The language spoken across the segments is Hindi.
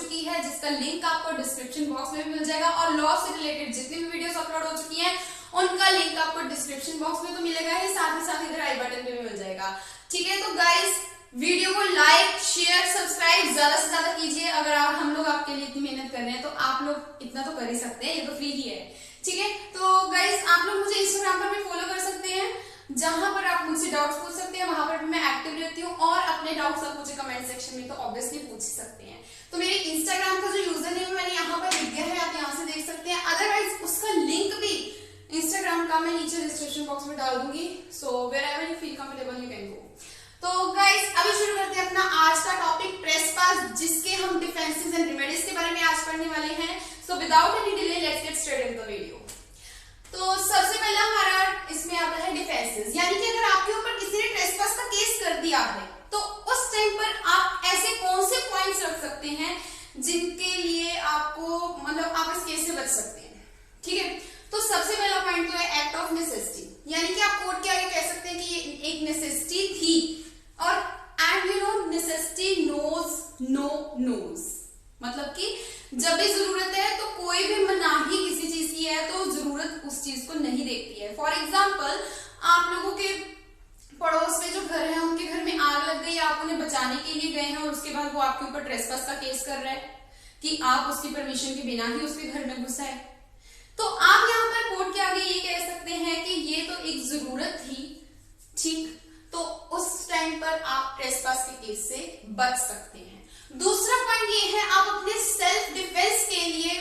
चुकी है, जिसका लिंक आपको डिस्क्रिप्शन बॉक्स में भी मिल जाएगा और लॉ से रिलेटेड जितनी भी वीडियोस अपलोड हो चुकी हैं उनका लिंक आपको डिस्क्रिप्शन बॉक्स में तो मिलेगा ही, साथ ही साथ इधर आई बटन पे भी मिल जाएगा। ठीक है, तो गाइस वीडियो को लाइक शेयर सब्सक्राइब ज्यादा से ज्यादा कीजिए। अगर हम लोग आपके लिए इतनी मेहनत कर रहे हैं तो आप लोग इतना तो कर ही सकते हैं, ये तो फ्री ही है। ठीक है, तो गाइस आप लोग मुझे इंस्टाग्राम पर भी फॉलो कर सकते हैं, जहां पर आप मुझसे डाउट्स पूछ सकते हैं, वहां पर भी मैं एक्टिव रहती हूँ और अपने डाउट्स आप मुझे कमेंट सेक्शन में तो ऑब्वियसली पूछ सकते हैं। तो मेरे इंस्टाग्राम का जो यूजर नेम मैंने यहाँ पर लिख दिया है, आप यहाँ से देख सकते हैं। अदरवाइज उसका लिंक भी इंस्टाग्राम का मैं नीचे डिस्क्रिप्शन बॉक्स में डाल दूंगी, so wherever you feel comfortable you can go. तो गाइस अभी शुरू करते हैं अपना आज का टॉपिक ट्रेसपास, जिसके हम डिफेंसेस एंड रेमेडीज के बारे में आज पढ़ने वाले हैं। So without any delay let's get started in the video. तो सबसे पहला हमारा इसमें आता है डिफेंसेस, यानी कि अगर आपके ऊपर किसी ने ट्रेसपास का केस कर दिया है तो उस टाइम पर आप ऐसे कौन से पॉइंट्स रख सकते हैं जिनके लिए आपको मतलब आप इस केस से बच सकते हैं। ठीक है, तो सबसे पहला पॉइंट तो है एक्ट ऑफ नेसेसिटी, यानी कि आप कोर्ट के आगे कह सकते हैं कि ये एक नेसेसिटी थी और and you know necessity knows no knows, मतलब कि जब भी जरूरत है तो कोई भी मनाही किसी चीज की है तो जरूरत उस चीज को नहीं देखती है। फॉर एग्जाम्पल आप लोगों के पड़ोस में जो घर है उनके घर में आग लग गई, आप उन्हें बचाने के लिए गए हैं और उसके बाद वो आपके ऊपर ट्रेसपास का केस कर रहा है कि आप उसकी परमिशन के बिना ही उसके घर में घुसा है, तो आप यहाँ पर कोर्ट के आगे ये कह सकते हैं कि ये तो एक जरूरत थी। ठीक, तो उस टाइम पर आप ट्रेसपास के केस से बच सकते हैं। दूसरा पॉइंट ये है आप अपने सेल्फ डिफेंस के लिए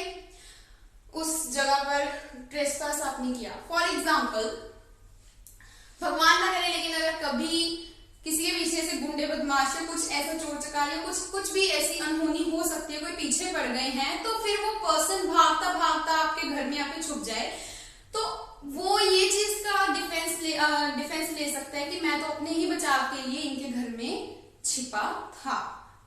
उस जगह पर ट्रेसपास आपने किया। फॉर एग्जाम्पल भगवान ना करे लेकिन अगर कभी किसी के पीछे से गुंडे बदमाश या कुछ ऐसा चोर चकार या कुछ भी ऐसी अनहोनी हो सकती है, कोई पीछे पड़ गए हैं, तो फिर वो पर्सन भागता भागता आपके घर में आके छुप जाए तो वो ये चीज का डिफेंस ले सकता है कि मैं तो अपने ही बचाव के लिए इनके घर में छिपा था।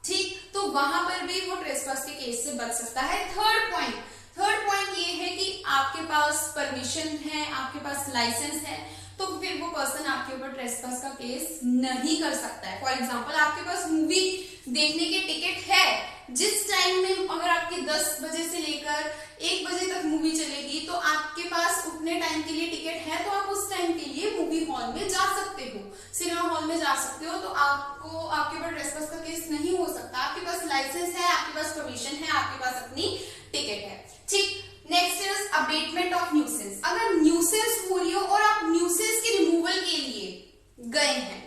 ठीक, तो वहां पर भी वो ट्रेसपास के केस से बच सकता है। थर्ड पॉइंट ये है कि आपके पास परमिशन है, आपके पास लाइसेंस है, तो फिर वो पर्सन आपके ऊपर ट्रेसपास का केस नहीं कर सकता है। फॉर एग्जाम्पल आपके पास मूवी देखने के टिकट है, जिस टाइम में अगर आपकी 10 बजे से लेकर 1 बजे तक मूवी चलेगी तो आपके पास उतने टाइम के लिए टिकट है, तो आप उस टाइम के लिए मूवी हॉल में जा सकते हो, सिनेमा हॉल में जा सकते हो, तो आपको आपके ऊपर ट्रेसपास का केस नहीं हो सकता। आपके पास लाइसेंस है, आपके पास परमिशन है, आपके पास अपनी टिकट है। ठीक, next is abatement of nuisance. अगर न्यूसेंस हो रही हो और आप न्यूसेंस के रिमूवल के लिए गए हैं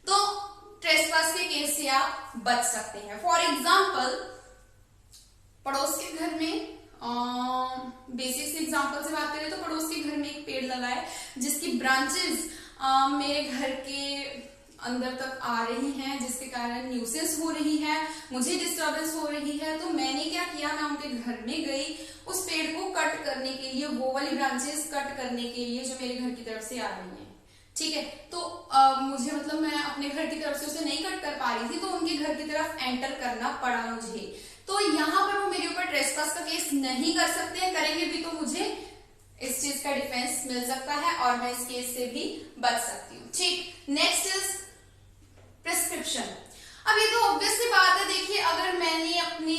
तो ट्रेसपास के केस से आप बच सकते हैं। फॉर एग्जाम्पल पड़ोस के घर में बेसिक से एग्जाम्पल से बात करें तो पड़ोस के घर में एक पेड़ लगा है जिसकी ब्रांचेस मेरे घर के अंदर तक आ रही हैं, जिसके कारण न्यूसेंस हो रही है, मुझे डिस्टर्बेंस हो रही है। तो मैंने क्या किया, मैं उनके घर में गई, उस पेड़ को कट करने के लिए, वो वाली ब्रांचेस कट करने के लिए जो मेरे घर की तरफ से आ रही हैं। ठीक है, तो मुझे मतलब मैं अपने घर की तरफ से उसे नहीं कट कर पा रही थी, तो उनके घर की तरफ एंटर करना पड़ा मुझे। तो यहाँ पर वो मेरे ऊपर ट्रेसपास का केस नहीं कर सकते हैं, करेंगे भी तो मुझे इस चीज का डिफेंस मिल सकता है और मैं इस केस से भी बच सकती हूँ। ठीक, नेक्स्ट इज प्रिस्क्रिप्शन। अब ये तो ऑब्वियसली बात है, देखिए अगर मैंने अपने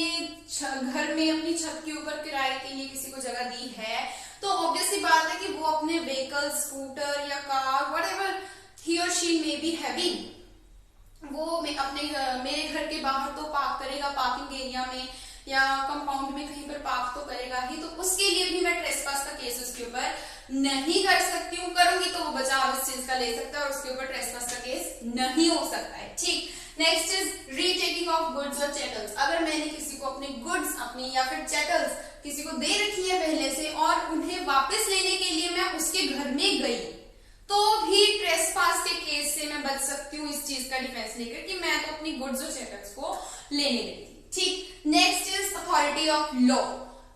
घर में अपनी छत के ऊपर किराए के लिए किसी को जगह दी है तो ऑब्वियसली बात है कि वो अपने व्हीकल, स्कूटर या कार व्हाटएवर ही और शी मे बी हैविंग, वो अपने मेरे घर के बाहर तो पार्क करेगा, पार्किंग एरिया में या कंपाउंड में कहीं पर पार्क तो करेगा ही, तो उसके लिए भी मैं ट्रेसपास का केस उसके ऊपर नहीं कर सकती हूँ। करूंगी तो वो बचाव इस चीज का ले सकता है और उसके ऊपर ट्रेसपास का केस नहीं हो सकता है। ठीक, नेक्स्ट इज रीटेकिंग ऑफ गुड्स और चैटल्स। अगर मैंने किसी को अपने गुड्स अपनी या फिर चैटल्स किसी को दे रखी है पहले से और उन्हें वापस लेने के लिए मैं उसके घर में गई तो भी ट्रेसपास के केस से मैं बच सकती हूँ इस चीज का डिफेंस लेकर कि मैं तो अपनी गुड्स और चैटल्स को लेने गई थी। ठीक, next is authority of law.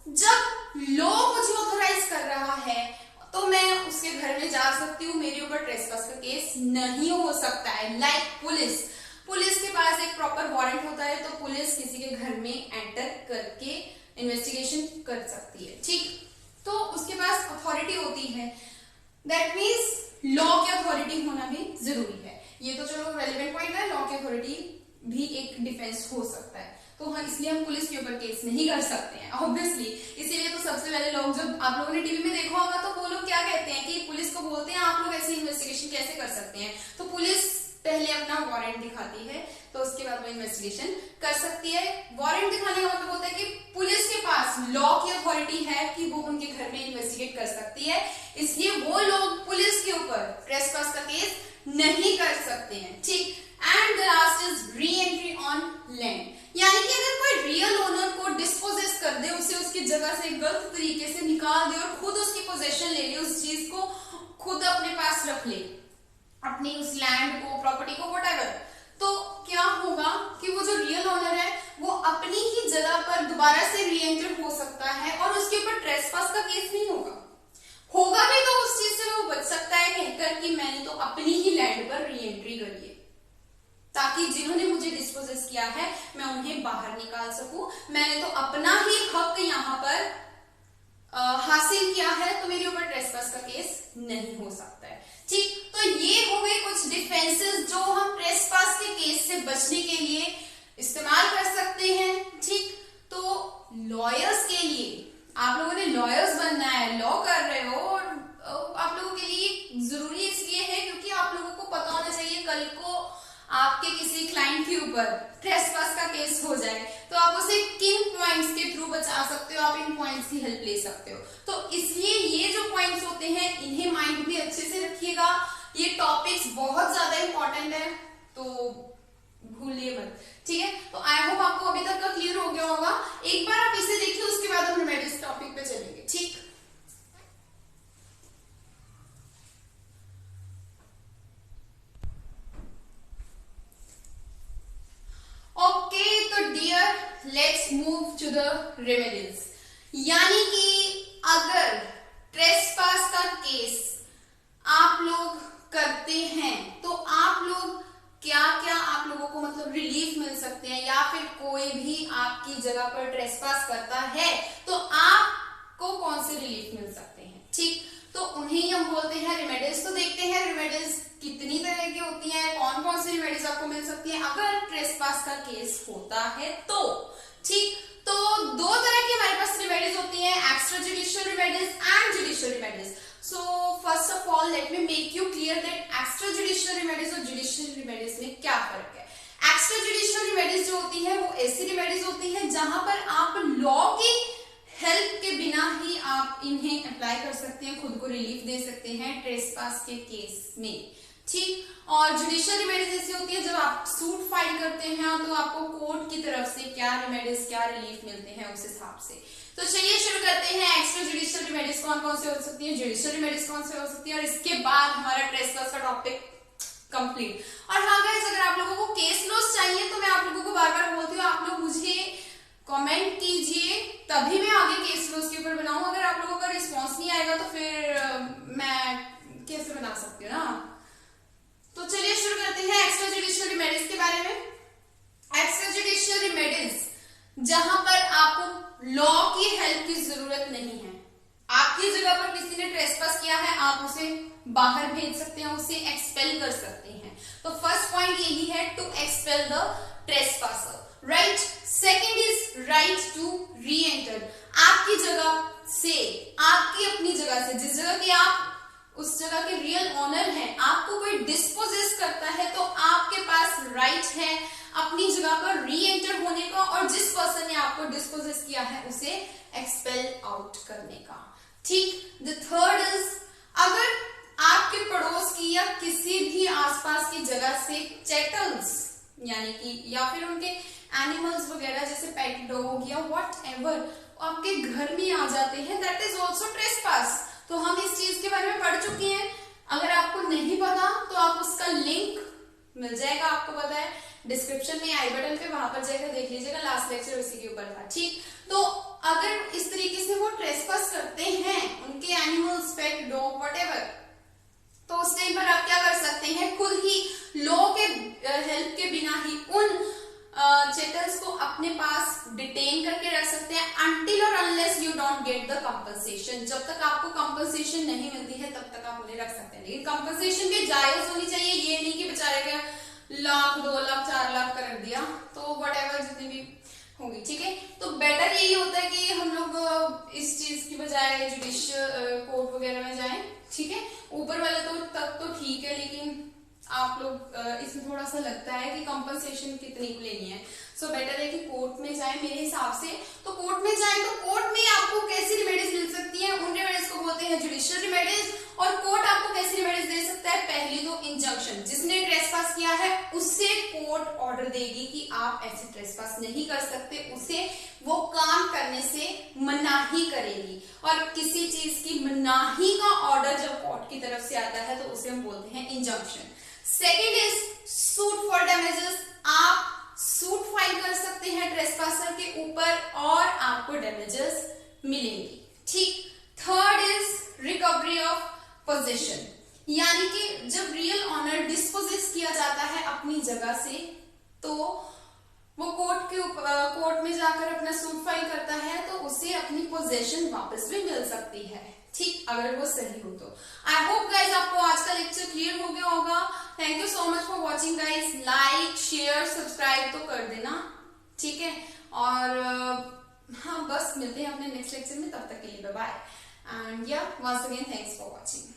जब लॉ मुझे ऑथोराइज कर रहा है तो मैं उसके घर में जा सकती हूँ, मेरे ऊपर ट्रेसपास का केस नहीं हो सकता है। लाइक पुलिस के पास एक प्रॉपर वारंट होता है तो पुलिस किसी के घर में एंटर करके इन्वेस्टिगेशन कर सकती है। ठीक, तो उसके पास अथॉरिटी होती है, दैट मीन्स लॉ की अथॉरिटी होना भी जरूरी है। ये तो चलो रेलेवेंट पॉइंट है, लॉ की अथॉरिटी भी एक डिफेंस हो सकता है। तो हाँ, इसलिए हम पुलिस के ऊपर केस नहीं कर सकते हैं ऑब्वियसली। इसीलिए तो सबसे पहले लोग, जब आप लोगों ने टीवी में देखा होगा तो वो लोग क्या कहते हैं कि पुलिस को बोलते हैं आप लोग ऐसे इन्वेस्टिगेशन कैसे कर सकते हैं, तो पुलिस पहले अपना वारंट दिखाती है, तो उसके बाद वो इन्वेस्टिगेशन कर सकती है। वारंट दिखाने का मतलब होता है कि पुलिस के पास लॉ की अथॉरिटी है कि वो उनके घर में इन्वेस्टिगेट कर सकती है, इसलिए वो लोग पुलिस के ऊपर ट्रेसपास का केस नहीं कर सकते हैं, ठीक। And the last is re entry on land, यानी कि अगर कोई रियल ओनर को डिस्पोजेस कर दे, उसे उसकी जगह से गलत तरीके से निकाल दे और खुद उसकी पोजेशन ले ले, उस चीज को खुद अपने पास रख ले, अपनी उस लैंड को, प्रॉपर्टी को, व्हाटएवर, तो क्या होगा कि वो जो रियल ओनर है वो अपनी ही जगह पर दोबारा से री एंटर हो सकता है और उसके ऊपर ट्रेसपास का केस नहीं होगा। होगा भी तो उस चीज से वो बच सकता है कहकर कि मैंने तो अपनी ही लैंड पर री एंट्री करी है, ताकि जिन्होंने मुझे डिस्पोजेस किया है मैं उन्हें बाहर निकाल सकूं, मैंने तो अपना ही हक यहाँ पर हासिल किया है, तो मेरे ऊपर ट्रेसपास का केस नहीं हो सकता है, ठीक। तो ये हो गए कुछ डिफेंसेस जो हम ट्रेसपास के केस से बचने के लिए इस्तेमाल कर सकते हैं, ठीक। तो लॉयर्स के लिए, आप लोगों ने लॉयर्स बनना है, लॉ कर रहे हो, और आप लोगों के लिए जरूरी इसलिए है क्योंकि आप लोगों को पता होना चाहिए कल को आपके किसी क्लाइंट के ऊपर ट्रेसपास का केस हो जाए तो आप उसे किन पॉइंट्स के थ्रू बचा सकते हो, आप इन पॉइंट्स की हेल्प ले सकते हो। तो इसलिए ये जो पॉइंट्स होते हैं इन्हें माइंड में अच्छे से रखिएगा, ये टॉपिक्स बहुत ज्यादा इंपॉर्टेंट है, तो भूलिए मत, ठीक है। तो आई होप आपको अभी तक का क्लियर हो गया होगा। एक बार आप इसे देखिए, उसके बाद हम रेमेडीज टॉपिक पे चलेंगे, ठीक। ओके, तो dear let's move to the remedies, यानी कि अगर ट्रेसपास का केस आप लोग करते हैं तो आप लोग क्या क्या आप लोगों को मतलब रिलीफ मिल सकते हैं, या फिर कोई भी आपकी जगह पर ट्रेसपास करता है तो आपको कौन से रिलीफ मिल सकते हैं, ठीक। तो उन्हें हम बोलते हैं रेमेडीज। तो देखते हैं रेमेडीज कितनी तरह की होती हैं, कौन कौन सी रेमेडीज आपको मिल सकती है अगर ट्रेसपास का केस होता है तो, ठीक। तो दो तरह की हमारे पास रेमेडीज होती हैं, extra judicial remedies and judicial remedies. So first of all let me make you clear that extra judicial remedies और जुडिशियल रेमेडीज में क्या फर्क है। एक्स्ट्रा जुडिशियल रेमेडीज जो होती है वो ऐसी रेमेडीज होती है जहां पर आप लॉ की हेल्प के बिना ही आप इन्हें अप्लाई कर सकते हैं, खुद को रिलीफ दे सकते हैं ट्रेसपास के केस में, ठीक। और जुडिशियल रेमेडीज ऐसी होती है जब आप सूट फाइल करते हैं तो आपको कोर्ट की तरफ से क्या रेमेडीज, क्या रिलीफ मिलते हैं उस हिसाब से। तो चलिए शुरू करते हैं। एक्स्ट्रा जुडिशियल रेमेडीज कौन कौन से हो सकती है, जुडिशियल रेमेडीज कौन से हो सकती है, और इसके बाद हमारा ट्रेसपास का टॉपिक कंप्लीट। और हाँ गाइस, अगर आप लोगों को केस लॉस चाहिए तो मैं आप लोगों को बार बार बोलती हूँ, आप लोग मुझे कमेंट कीजिए तभी मैं आगे केस लॉस के ऊपर बनाऊं। अगर आप लोगों का रिस्पॉन्स नहीं आएगा तो फिर मैं कैसे बना सकती हूँ ना। तो चलिए शुरू करते हैं एक्स्ट्रा जुडिशियल रेमेडीज के बारे में। एक्स्ट्रा जुडिशियल रेमेडीज जहां पर आपको लॉ की हेल्प की जरूरत नहीं है, आपकी जगह पर किसी ने ट्रेसपास किया है, आप उसे बाहर भेज सकते हैं, उसे एक्सपेल कर सकते हैं। तो फर्स्ट पॉइंट यही है, to expel the trespasser, right. Second is right to reenter. आपकी जगह से, आपकी अपनी जगह से, जिस जगह की आप उस जगह के रियल ओनर हैं, आपको कोई डिस्पोजेस करता है तो आपके पास राइट है अपनी जगह पर री एंटर होने का, और जिस पर्सन ने आपको डिस्पोजेस किया है उसे एक्सपेल आउट करने का, ठीक। द थर्ड इज, अगर आपके पड़ोस की या किसी भी आसपास की जगह से चैटल्स यानी कि या फिर उनके एनिमल्स वगैरह जैसे पेट डॉग या व्हाटएवर आपके घर में आ जाते हैं, दैट इज आल्सो ट्रेसपास। तो हम इस चीज के बारे में पढ़ चुके हैं, अगर आपको नहीं पता तो आप उसका लिंक मिल जाएगा, आपको पता है डिस्क्रिप्शन में आई बटन पे, वहां पर जाकर देख लीजिएगा, लास्ट लेक्चर उसी के ऊपर था, ठीक। तो अगर इस तरीके से वो ट्रेसपास करते हैं, उनके एनिमल्स, पेट डॉग व्हाटएवर, तो उस टाइम पर आप क्या कर सकते हैं, खुद ही लॉ के हेल्प के बिना ही उन चैटल्स को अपने पास डिटेन करके रख सकते हैं until और unless you don't get the compensation। जब तक आपको कंपनसेशन नहीं मिलती है तब तक आप उन्हें रख सकते हैं, लेकिन कंपनसेशन भी जायज होनी चाहिए। ये नहीं कि बेचारे का 1 लाख 2 लाख 4 लाख का रख दिया तो व्हाटएवर जितनी भी होगी, ठीक है। तो बेटर यही होता है कि हम लोग इस चीज की बजाय जुडिशियल कोर्ट वगैरह में जाएं, ठीक है। ऊपर वाले तो तक तो ठीक है, लेकिन आप लोग इसमें थोड़ा सा लगता है कि कंपनसेशन कितनी को लेनी है। सो बेटर है कि कोर्ट में जाएं मेरे हिसाब से। तो कोर्ट में जाएं तो कोर्ट में आपको कैसी रिमेडीज मिल सकती है, उन रिमेडीज को बोलते हैं जुडिशियल रिमेडीज। और कोर्ट आपको कैसी रिमेडीज दे सकता है, पहली तो इंजंक्शन, जिसने ट्रेसपास किया है उससे कोर्ट ऑर्डर देगी कि आप ऐसे ट्रेसपास नहीं कर सकते, उसे वो काम करने से मनाही करेगी। और किसी चीज की मनाही का ऑर्डर जब कोर्ट की तरफ से आता है तो उसे हम बोलते हैं injunction. Second is suit for damages, आप सूट फाइल कर सकते हैं ट्रेसपासर के ऊपर और आपको डैमेजेस मिलेंगी, ठीक। Third is recovery of position, यानी कि जब रियल ऑनर डिस्पोजेस किया जाता है अपनी जगह से तो वो कोर्ट में जाकर अपना सूट फाइल करता है तो उसे अपनी पोजीशन वापस भी मिल सकती है, ठीक, अगर वो सही हो तो। आई होप गाइज आपको आज का लेक्चर क्लियर हो गया होगा। Thank you so much for watching guys. Like share subscribe तो कर देना, ठीक है। और हाँ, बस मिलते हैं अपने नेक्स्ट लेक्चर में, तब तक के लिए बाय बाय एंड या once again thanks for watching.